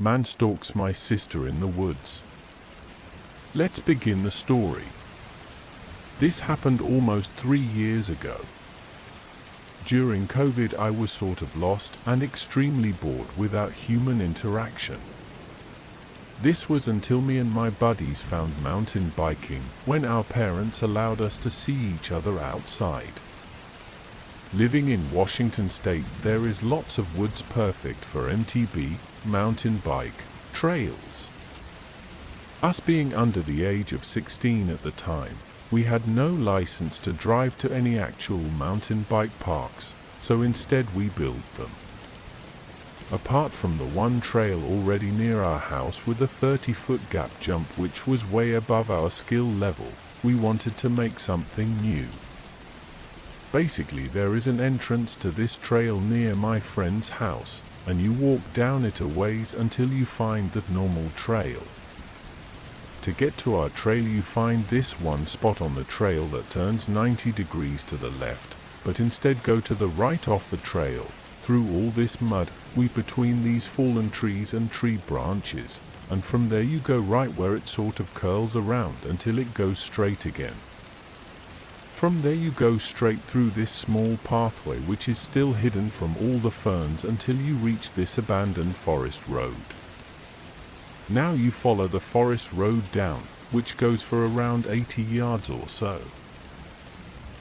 Man stalks my sister in the woods. Let's begin the story. This happened almost 3 years ago. During COVID, I was sort of lost and extremely bored without human interaction. This was until me and my buddies found mountain biking, when our parents allowed us to see each other outside. Living in Washington State, there is lots of woods perfect for MTB, mountain bike, trails. Us being under the age of 16 at the time, we had no license to drive to any actual mountain bike parks, so instead we built them. Apart from the one trail already near our house with a 30-foot gap jump which was way above our skill level, we wanted to make something new. Basically, there is an entrance to this trail near my friend's house, and you walk down it a ways until you find the normal trail. To get to our trail, you find this one spot on the trail that turns 90 degrees to the left, but instead go to the right off the trail, through all this mud, between these fallen trees and tree branches, and from there you go right where it sort of curls around until it goes straight again. From there you go straight through this small pathway which is still hidden from all the ferns until you reach this abandoned forest road. Now you follow the forest road down, which goes for around 80 yards or so.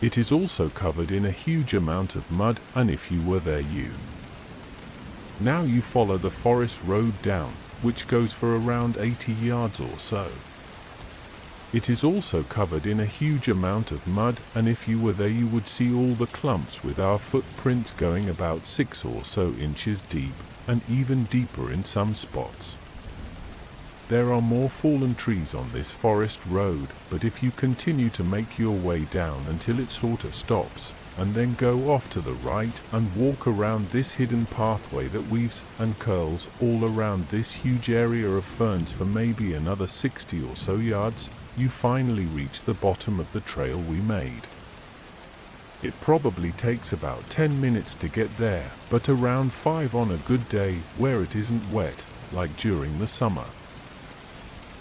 It is also covered in a huge amount of mud, and if you were there Now you follow the forest road down, which goes for around 80 yards or so. It is also covered in a huge amount of mud, and if you were there you would see all the clumps with our footprints going about 6 or so inches deep, and even deeper in some spots. There are more fallen trees on this forest road, but if you continue to make your way down until it sort of stops, and then go off to the right and walk around this hidden pathway that weaves and curls all around this huge area of ferns for maybe another 60 or so yards, you finally reach the bottom of the trail we made. It probably takes about 10 minutes to get there, but around 5 on a good day where it isn't wet, like during the summer.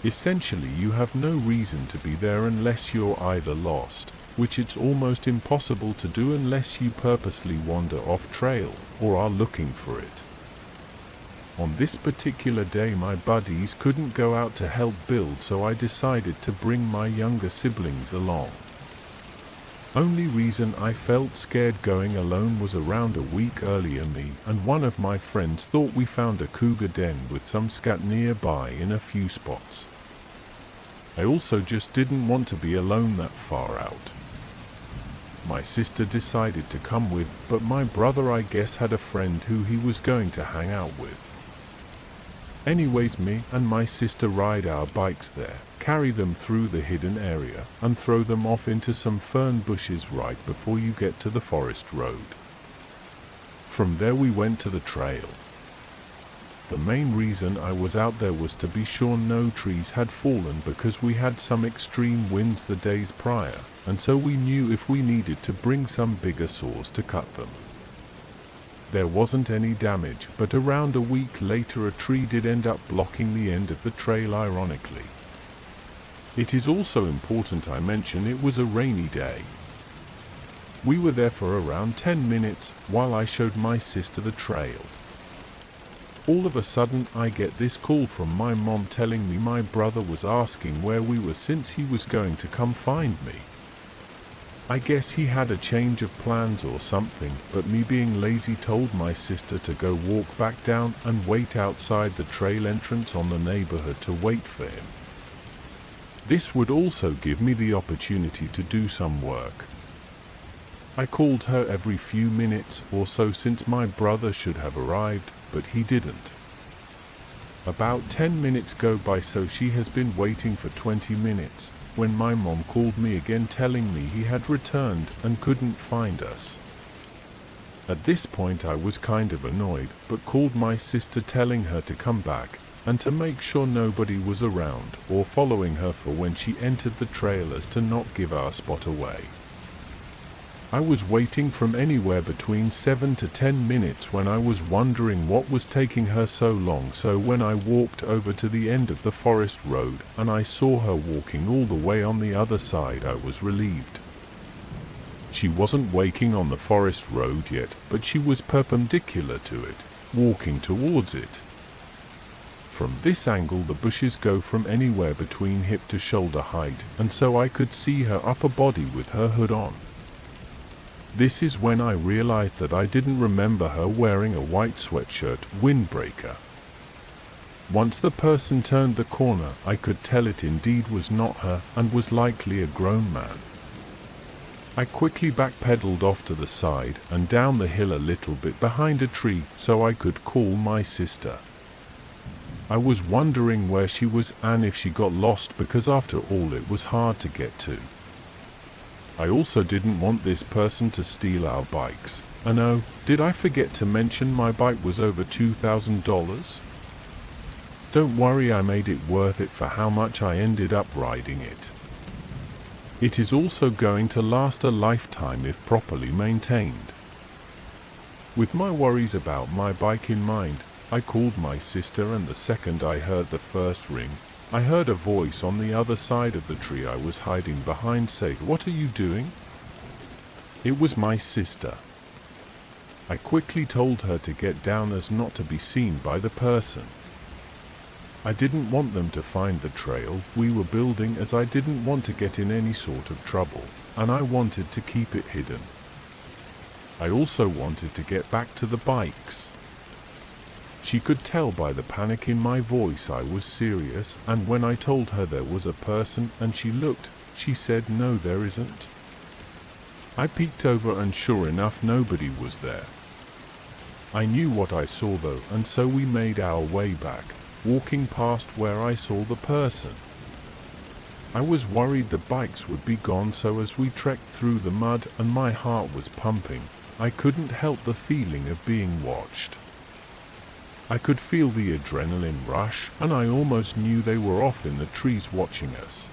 Essentially, you have no reason to be there unless you're either lost, which it's almost impossible to do unless you purposely wander off trail or are looking for it. On this particular day, my buddies couldn't go out to help build, so I decided to bring my younger siblings along. Only reason I felt scared going alone was around a week earlier me and one of my friends thought we found a cougar den with some scat nearby in a few spots. I also just didn't want to be alone that far out. My sister decided to come with, but my brother I guess had a friend who he was going to hang out with. Anyways, me and my sister ride our bikes there, carry them through the hidden area, and throw them off into some fern bushes right before you get to the forest road. From there we went to the trail. The main reason I was out there was to be sure no trees had fallen because we had some extreme winds the days prior, and so we knew if we needed to bring some bigger saws to cut them. There wasn't any damage, but around a week later a tree did end up blocking the end of the trail ironically. It is also important I mention it was a rainy day. We were there for around 10 minutes while I showed my sister the trail. All of a sudden I get this call from my mom telling me my brother was asking where we were since he was going to come find me. I guess he had a change of plans or something, but me being lazy told my sister to go walk back down and wait outside the trail entrance on the neighborhood to wait for him. This would also give me the opportunity to do some work. I called her every few minutes or so since my brother should have arrived, but he didn't. About 10 minutes go by, so she has been waiting for 20 minutes, when my mom called me again telling me he had returned and couldn't find us. At this point I was kind of annoyed, but called my sister telling her to come back, and to make sure nobody was around or following her for when she entered the trail as to not give our spot away. I was waiting from anywhere between 7 to 10 minutes when I was wondering what was taking her so long. So when I walked over to the end of the forest road and I saw her walking all the way on the other side, I was relieved. She wasn't walking on the forest road yet, but she was perpendicular to it, walking towards it. From this angle the bushes go from anywhere between hip to shoulder height, and so I could see her upper body with her hood on. This is when I realized that I didn't remember her wearing a white sweatshirt windbreaker. Once the person turned the corner, I could tell it indeed was not her and was likely a grown man. I quickly backpedaled off to the side and down the hill a little bit behind a tree so I could call my sister. I was wondering where she was and if she got lost, because after all it was hard to get to. I also didn't want this person to steal our bikes. And oh, did I forget to mention my bike was over $2,000? Don't worry, I made it worth it for how much I ended up riding it. It is also going to last a lifetime if properly maintained. With my worries about my bike in mind, I called my sister, and the second I heard the first ring, I heard a voice on the other side of the tree I was hiding behind say, "What are you doing?" It was my sister. I quickly told her to get down as not to be seen by the person. I didn't want them to find the trail we were building, as I didn't want to get in any sort of trouble, and I wanted to keep it hidden. I also wanted to get back to the bikes. She could tell by the panic in my voice I was serious, and when I told her there was a person and she looked, she said, "No, there isn't." I peeked over and sure enough nobody was there. I knew what I saw though, and so we made our way back, walking past where I saw the person. I was worried the bikes would be gone, so as we trekked through the mud and my heart was pumping, I couldn't help the feeling of being watched. I could feel the adrenaline rush, and I almost knew they were off in the trees watching us.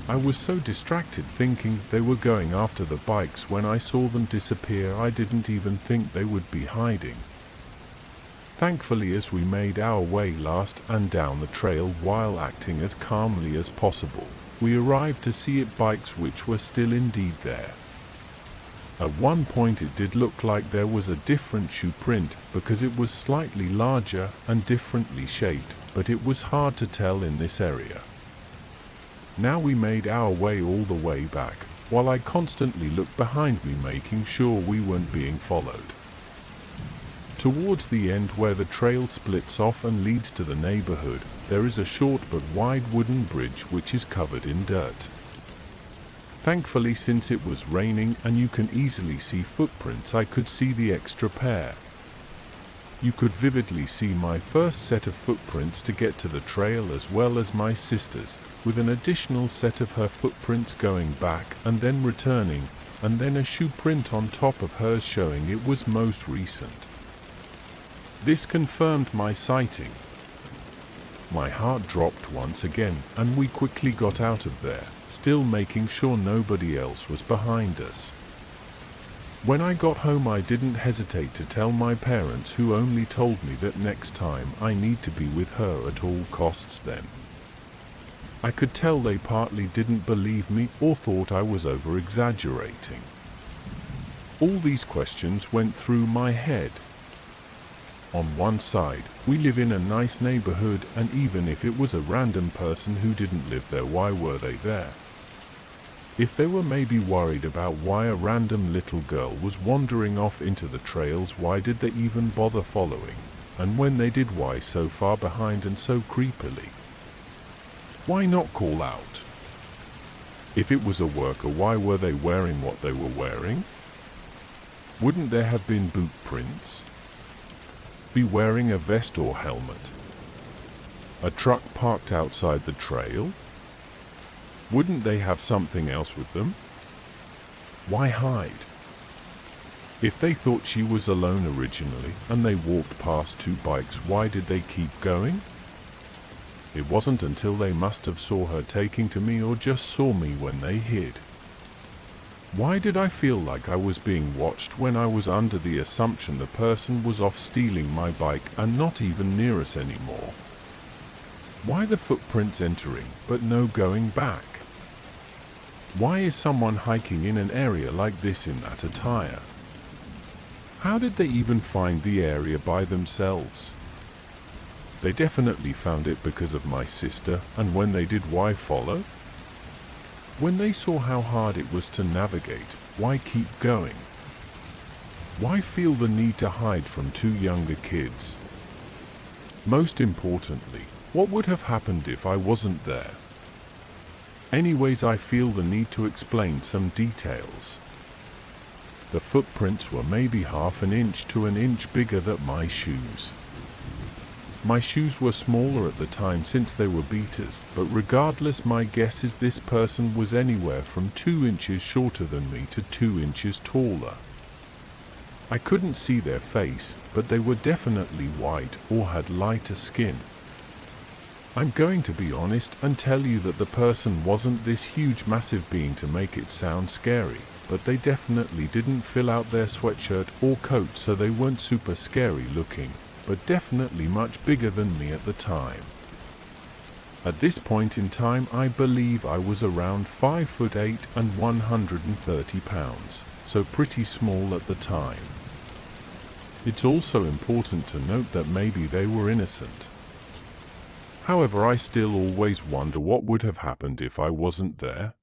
I was so distracted thinking they were going after the bikes when I saw them disappear. I didn't even think they would be hiding. Thankfully, as we made our way last and down the trail while acting as calmly as possible, we arrived to see it bikes which were still indeed there. At one point it did look like there was a different shoe print because it was slightly larger and differently shaped, but it was hard to tell in this area. Now we made our way all the way back, while I constantly looked behind me making sure we weren't being followed. Towards the end where the trail splits off and leads to the neighborhood, there is a short but wide wooden bridge which is covered in dirt. Thankfully, since it was raining and you can easily see footprints, I could see the extra pair. You could vividly see my first set of footprints to get to the trail, as well as my sister's, with an additional set of her footprints going back and then returning, and then a shoe print on top of hers showing it was most recent. This confirmed my sighting. My heart dropped once again, and we quickly got out of there, still making sure nobody else was behind us. When I got home I didn't hesitate to tell my parents, who only told me that next time I need to be with her at all costs then. I could tell they partly didn't believe me or thought I was over-exaggerating. All these questions went through my head. On one side, we live in a nice neighborhood, and even if it was a random person who didn't live there, why were they there? If they were maybe worried about why a random little girl was wandering off into the trails, why did they even bother following? And when they did, why so far behind and so creepily? Why not call out? If it was a worker, why were they wearing what they were wearing? Wouldn't there have been boot prints? Be wearing a vest or helmet? A truck parked outside the trail? Wouldn't they have something else with them? Why hide? If they thought she was alone originally and they walked past two bikes, why did they keep going? It wasn't until they must have saw her taking to me, or just saw me when they hid. Why did I feel like I was being watched when I was under the assumption the person was off stealing my bike and not even near us anymore? Why the footprints entering, but no going back? Why is someone hiking in an area like this in that attire? How did they even find the area by themselves? They definitely found it because of my sister, and when they did, why follow? When they saw how hard it was to navigate, why keep going? Why feel the need to hide from two younger kids? Most importantly, what would have happened if I wasn't there? Anyways, I feel the need to explain some details. The footprints were maybe half an inch to an inch bigger than my shoes. My shoes were smaller at the time since they were beaters, but regardless, my guess is this person was anywhere from 2 inches shorter than me to 2 inches taller. I couldn't see their face, but they were definitely white or had lighter skin. I'm going to be honest and tell you that the person wasn't this huge massive being to make it sound scary, but they definitely didn't fill out their sweatshirt or coat, so they weren't super scary looking, but definitely much bigger than me at the time. At this point in time, I believe I was around 5'8" and 130 pounds, so pretty small at the time. It's also important to note that maybe they were innocent. However, I still always wonder what would have happened if I wasn't there.